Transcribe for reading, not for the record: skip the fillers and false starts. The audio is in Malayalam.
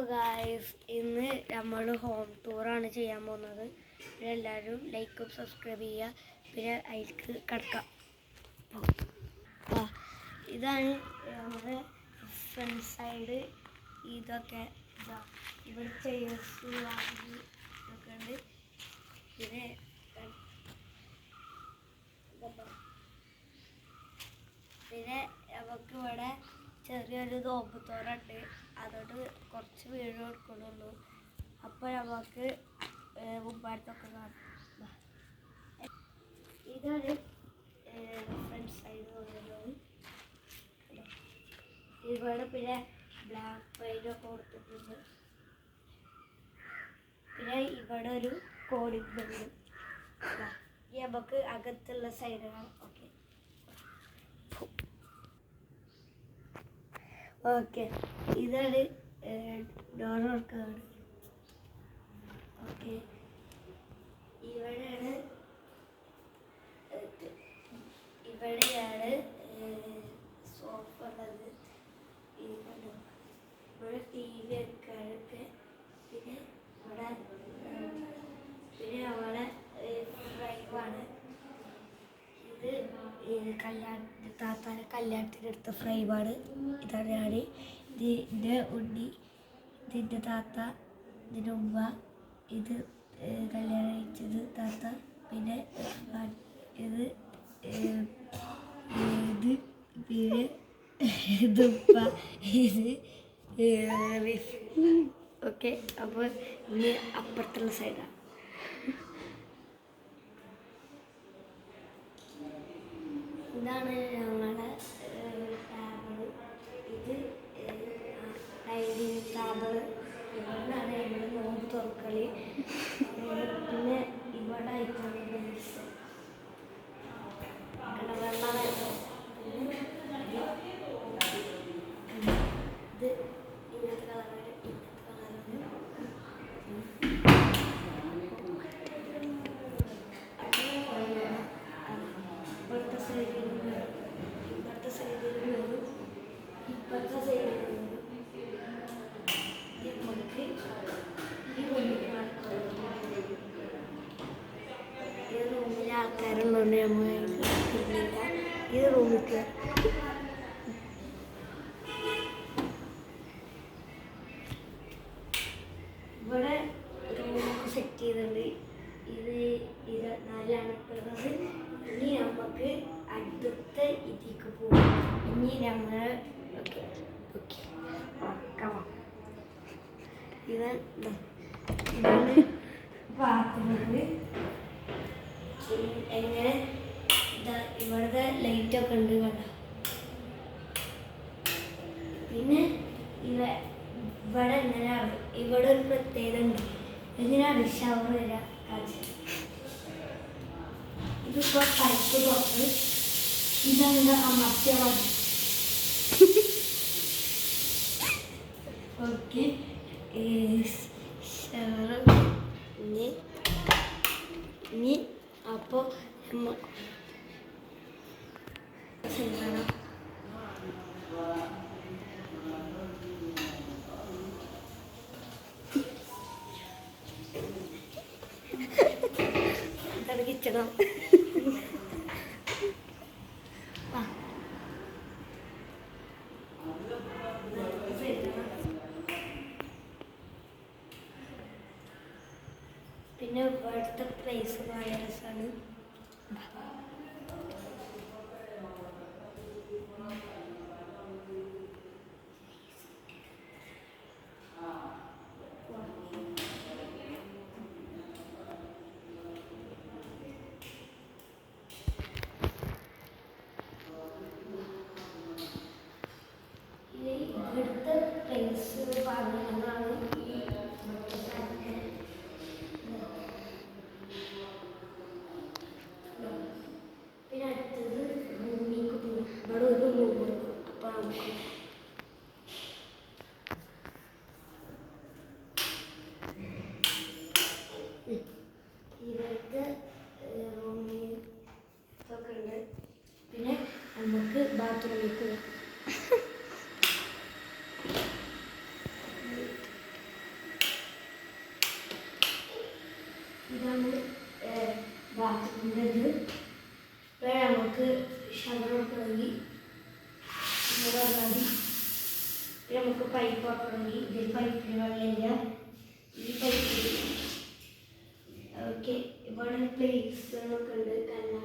ഗായ്സ്, ഇന്ന് നമ്മൾ ഹോം ടൂറാണ് ചെയ്യാൻ പോകുന്നത്. പിന്നെ എല്ലാവരും ലൈക്കും സബ്സ്ക്രൈബ് ചെയ്യുക. പിന്നെ അതിലേക്ക് കിടക്കാം. ഇതാണ് നമ്മുടെ ഫ്രണ്ട് സൈഡ്. ഇതൊക്കെ ഇവിടെ ചെയേഴ്സ് ഇതൊക്കെ ഉണ്ട്. പിന്നെ നമുക്ക് ഇവിടെ ചെറിയൊരു നോമ്പുത്തോറുണ്ട്. അതുകൊണ്ട് കുറച്ച് വീഡിയോ എടുക്കണുള്ളൂ. അപ്പോൾ നമുക്ക് മുമ്പാടത്തൊക്കെ കാണാം. ഇതാണ് ഫ്രണ്ട് സൈഡ് പറയുന്നത്. ഇവിടെ പിന്നെ ബ്ലാക്ക് പെയിൻ്റൊക്കെ കൊടുത്തിട്ടുണ്ട്. പിന്നെ ഇവിടെ ഒരു കോഡിംഗ് ബെല്ലും. ഈ നമുക്ക് അകത്തുള്ള സൈഡ് കാണാം. ഓക്കെ, ഇതാണ് ഡോർ തുറക്കുന്നത്. ഓക്കെ, ഇവിടെയാണ് സോഫ ഉള്ളത്. ഇവിടെ ടി വി വെക്കാനൊക്കെ. പിന്നെ അവിടെ ഫ്രൈമാണ്. ഇത് താത്താനെ കല്യാണത്തിനെടുത്ത ഫ്രൈമാണ്. ഇതാണ് ഞാൻ. ഇതിൻ്റെ ഉണ്ണി, ഇതിൻ്റെ താത്ത, ഇതിൻ്റെ ഉമ്മ, ഇത് കല്യാണം കഴിച്ചത് താത്ത. പിന്നെ ഇത് പിന്നെ ഇത് ഉപ്പ, ഇത് ഓക്കെ. അപ്പോൾ ഇനി അപ്പുറത്തുള്ള സൈഡാണ്. ഇതാണ് ഞങ്ങളുടെ ടാബിള്. ഇത് ഡൈനിങ് ടാബിള്. ഇവിടെയാണ് ഞങ്ങൾ നോമ്പ് തുറക്കളി. പിന്നെ ഇവിടെ ആയിട്ടാണ് ബെൽസ്. ഇത് ഇങ്ങനത്തെ കളറാണ്. ഇപ്പോഴത്തെ സൈഡിൽ ഇപ്പോഴത്തെ സൈഡിൽ വരും. ഇപ്പോഴത്തെ സൈഡിൽ വരും. ഈ റൂമിലെ ആൾക്കാരുള്ളതുകൊണ്ട് നമ്മൾ കിട്ടുന്നില്ല. ഈ റൂമിലേക്ക് ഇവിടെ റൂമൊക്കെ സെറ്റ് ചെയ്തിട്ടുണ്ട്. ഇത് 24 ഉള്ളത്. ഇനി നമുക്ക് അടുത്ത ഇതിലേക്ക് പോകും. ഇനി നമ്മൾ ഇതാണ് ബാത്റൂമിൽ. എങ്ങനെ ഇവിടുത്തെ ലൈറ്റൊക്കെ ഉണ്ട് കണ്ടോ. പിന്നെ ഇവിടെ എങ്ങനെയാണ്, ഇവിടെ ഒരു പ്രത്യേകത ഉണ്ട്. എങ്ങനെയാണ് ഷവർ വരാൻ കാണിച്ചത്. ഇതിപ്പോൾ പൈപ്പ് തുറന്ന് ഇതെന്താ അമർത്തിയ മതി. ഓക്കെ, ഷവർ ഇനി അപ്പോൾ ചെയ്യണം. ഇതാണ് കിച്ചണം. പിന്നെ ഇവിടുത്തെ പ്ലേസ് വളരെ രസമാണ്. ഇവിടുത്തെ പ്ലേസ് പറഞ്ഞതാണ്. ബാത്റൂമിൻ്റെ ഇത് ഇപ്പം നമുക്ക് ഷവർ കൊടുക്കണമെങ്കിൽ മതി. പിന്നെ നമുക്ക് പൈപ്പ് വെക്കണമെങ്കിൽ ഇതിൽ പൈപ്പിൽ വെള്ളമില്ല, ഈ പൈപ്പിൽ. ഓക്കെ, ഇവിടെ പ്ലേസ് നമുക്ക് ഉണ്ട്.